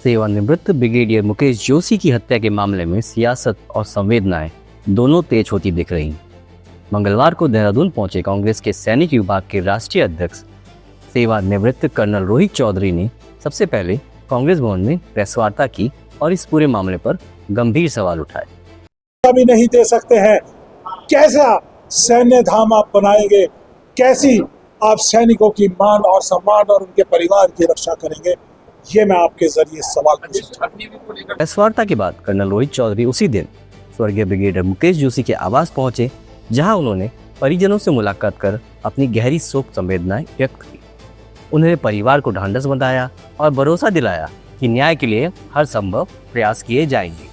सेवानिवृत्त ब्रिगेडियर मुकेश जोशी की हत्या के मामले में सियासत और संवेदनाएं दोनों तेज होती दिख रही। मंगलवार को देहरादून पहुंचे कांग्रेस के सैनिक विभाग के राष्ट्रीय अध्यक्ष सेवानिवृत्त कर्नल रोहित चौधरी ने सबसे पहले कांग्रेस भवन में प्रेस वार्ता की और इस पूरे मामले पर गंभीर सवाल उठाए। कभी नहीं दे सकते हैं। कैसा सैन्य धाम आप बनाएंगे, कैसी आप सैनिकों की मान और सम्मान और उनके परिवार की रक्षा करेंगे, ये मैं आपके जरिए सवाल पूछना। प्रेस वार्ता के बाद कर्नल रोहित चौधरी उसी दिन स्वर्गीय ब्रिगेडियर मुकेश जोशी के आवास पहुंचे, जहां उन्होंने परिजनों से मुलाकात कर अपनी गहरी शोक संवेदनाएं व्यक्त की। उन्होंने परिवार को ढांढस बंधाया और भरोसा दिलाया कि न्याय के लिए हर संभव प्रयास किए जाएंगे।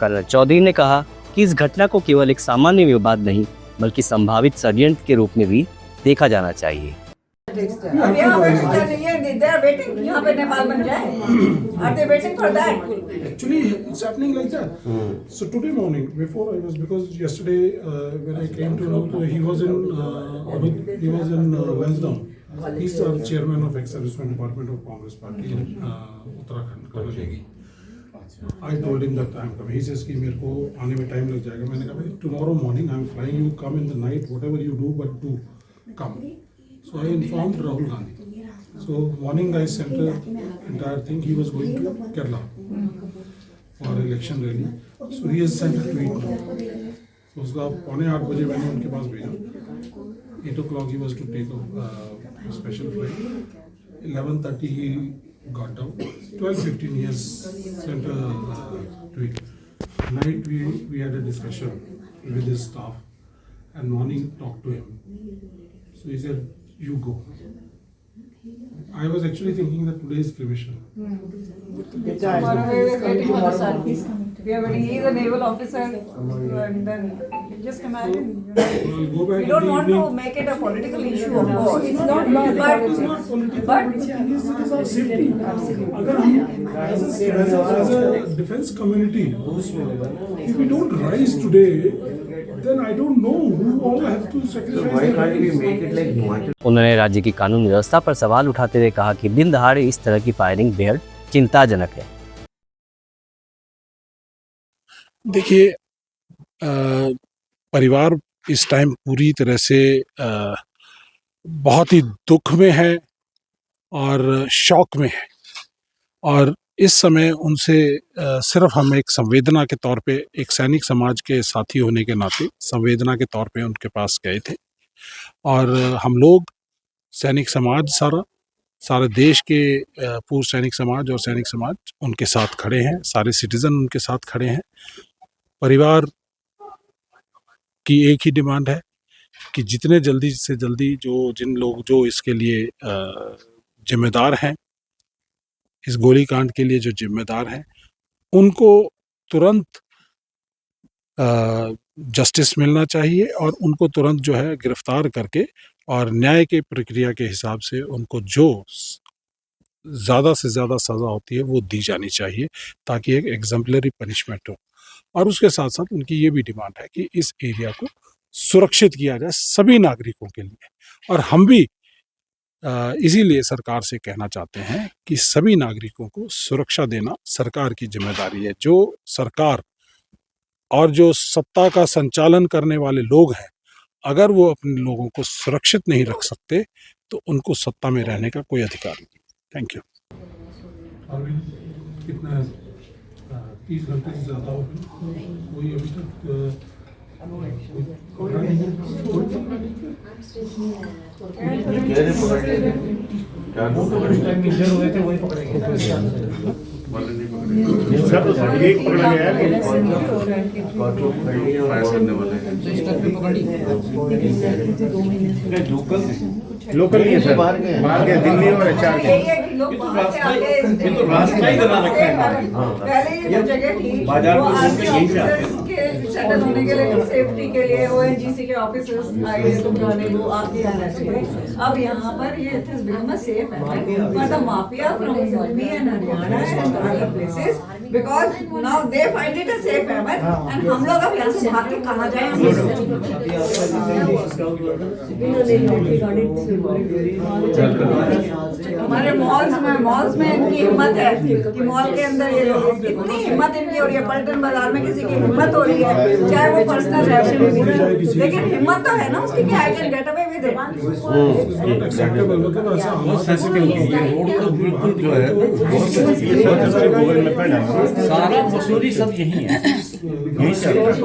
कर्नल चौधरी ने कहा कि इस घटना को केवल एक सामान्य विवाद नहीं बल्कि संभावित षड्यंत्र के रूप में भी देखा जाना चाहिए। यहाँ पे नेपाल बन जाए। Are they waiting for that? Actually, it's happening like that. So today morning, before I was, because yesterday when I came to know, he was in Lansdowne. He's the chairman of ex-servicemen department of Congress Party in Uttarakhand, Karnataka. I told him that I'm coming. He says कि मेरे को आने में time लग जाएगा। मैंने कहा भाई tomorrow morning I'm flying. You come in the night, whatever you do, but do come. So I informed Rahul Gandhi. So morning I sent the entire thing. He was going to Kerala for election rally. So he has sent a tweet. So उसका 7:45 बजे मैंने उनके पास भेजा. 8 o'clock he was to take a special flight. 11:30 he got down. 12:15 he has sent a tweet. Night we had a discussion with his staff, and morning talked to him. So he said, "You go." I was actually thinking that today is cremation. Tomorrow we are waiting for the sun. We are waiting. He is a naval officer, and then just imagine. I'll go back. We don't want to make it a political issue, of course. It's not political, but It is our safety. अगर हम as a defense community, if we don't rise today, then I don't know who all have to sacrifice. Why can't we make it like Himachal? उन्होंने राज्य की कानून व्यवस्था पर सवाल उठाते हुए कहा कि दिन दहाड़े इस तरह की फायरिंग बेहद चिंताजनक है। देखिए, परिवार इस टाइम पूरी तरह से बहुत ही दुख में है और शौक में है, और इस समय उनसे सिर्फ हम एक संवेदना के तौर पे, एक सैनिक समाज के साथी होने के नाते संवेदना के तौर पे उनके पास गए थे। और हम लोग सैनिक समाज सारे देश के पूर्व सैनिक समाज और सैनिक समाज उनके साथ खड़े हैं, सारे सिटीजन उनके साथ खड़े हैं। परिवार की एक ही डिमांड है कि जितने जल्दी से जल्दी जिन लोग जो इसके लिए जिम्मेदार हैं, इस गोलीकांड के लिए जो जिम्मेदार हैं, उनको तुरंत जस्टिस मिलना चाहिए और उनको तुरंत जो है गिरफ्तार करके और न्याय के प्रक्रिया के हिसाब से उनको जो ज़्यादा से ज़्यादा सज़ा होती है वो दी जानी चाहिए, ताकि एक एग्जाम्पलरी पनिशमेंट हो। और उसके साथ साथ उनकी ये भी डिमांड है कि इस एरिया को सुरक्षित किया जाए सभी नागरिकों के लिए। और हम भी इसीलिए सरकार से कहना चाहते हैं कि सभी नागरिकों को सुरक्षा देना सरकार की जिम्मेदारी है। जो सरकार और जो सत्ता का संचालन करने वाले लोग हैं, अगर वो अपने लोगों को सुरक्षित नहीं रख सकते तो उनको सत्ता में रहने का कोई अधिकार नहीं। Thank you. कितना 30 घंटे से ज़्यादा हो गए, कोई अभी तक लोकल नहीं है सर, बाहर के दिल्ली और HR के। सेटल होने के लिए सेफ्टी के लिए ONGC के ऑफिसर्स आए तो जाने वो आगे आना चाहिए। अब यहाँ पर ये it has become a safe area, but the mafia from UP and Haryana and other places this because now they find it a safe haven and हम लोग अब यहाँ से भाग के कहाँ जाएं? हमारे मॉल्स में इनकी हिम्मत है कि मॉल के अंदर ये लोग इतनी हिम्मत इनकी हो रही है, पलटन बाजार में किसी की हिम्मत हो रही है, चाहे वो पर्सनल है, लेकिन हिम्मत तो है ना उसकी कि I can get away with it. Not acceptable, मतलब ऐसा बहुत सेंसिटिव होती है रोड तो बिल्कुल जो है ये सब जैसे गूगल में पड़ा है। सारा मसूरी सब यही है, यही चल रहा है।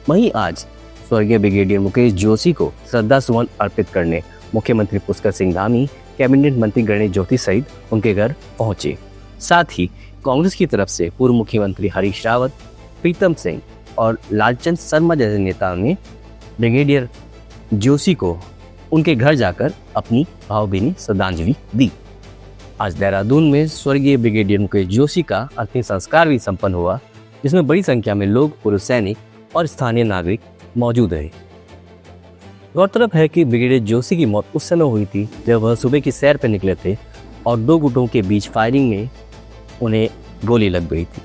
वहीं आज स्वर्गीय ब्रिगेडियर मुकेश जोशी को श्रद्धा सुमन अर्पित करने मुख्यमंत्री पुष्कर सिंह धामी, कैबिनेट मंत्री गणेश ज्योति सहित उनके घर पहुंचे। साथ ही कांग्रेस की तरफ से पूर्व मुख्यमंत्री हरीश रावत, प्रीतम सिंह और लालचंद शर्मा जैसे नेताओं ने ब्रिगेडियर जोशी को उनके घर जाकर अपनी भावभीनी श्रद्धांजलि दी। आज देहरादून में स्वर्गीय ब्रिगेडियर मुकेश जोशी का अंतिम संस्कार भी संपन्न हुआ, जिसमें बड़ी संख्या में लोग, पूर्व सैनिक और स्थानीय नागरिक मौजूद रहे। गौरतलब है कि ब्रिगेडियर जोशी की मौत उस समय हुई थी जब वह सुबह की सैर पर निकले थे और दो गुटों के बीच फायरिंग में उन्हें गोली लग गई थी।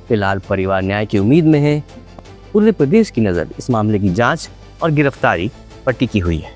फिलहाल परिवार न्याय की उम्मीद में है। पूरे प्रदेश की नज़र इस मामले की जांच और गिरफ्तारी पर टिकी हुई है।